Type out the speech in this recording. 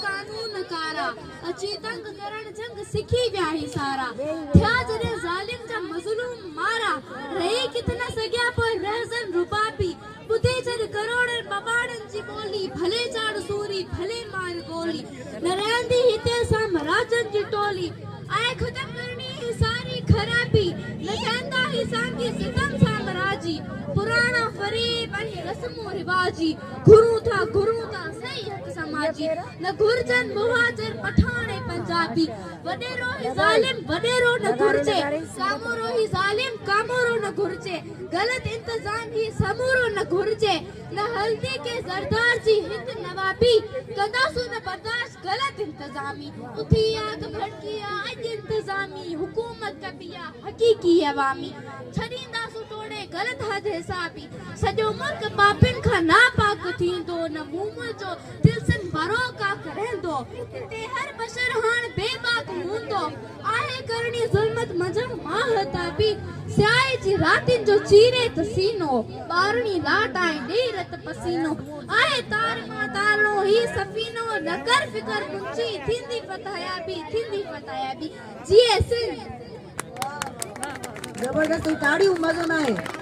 कानून कारा अची तंग करण जंग सिखी विया ही सारा थिया जॾहिं ज़ालिम जा मज़लूम मारा रही किथन सॻिया पर रहज़न रुबाबी ॿुधे छॾ करोड़नि ॿॿाड़नि जी ॿोली भले चाड़ सूरी भले मार गोली न रहंदी हिते साम्राजनि जी टोली आए ख़तम करणी ही सारी खराबी न कहंदा ही सांगी सितम साम्राजी पुराना फरेब ऐं रस्मो रिवाजी घुरूं था सही हक समाजी न घुरजन मुहाजिर पठान ऐं पंजाबी वडेरो ही जालिम वडेरो न घुरजे सामूरो ही जालिम कामोरो न घुरजे गलत इंतजाम ही समूरो न घुरजे न हल्दी के जरदार जी हिंद नवाबी कंदासु न बर्दाश्त गलत इंतजामी उठी आग भड़किया अज इंतजामी हुकूमत कबिया हकीकी अवामी छड़ींदासु तोड़े गलत हद हिसाबी सजो मुल्क पापिन खा नापाक थींदो न मूम जो दिल सन बरो का करेंदो ते हर बशर हान बेबाक हूंदो आहे करणी जुल्मत मजम माहताबी स्याए जी रातिन जो चीरे तसीनो बारणी लाट आए डेरत पसीनो आहे तार मा तारणो ही सफीनो न कर फिकर मुंची थींदी फतायाबी जीए सिंध जबरदस्त ताड़ियों मज़ो ना है।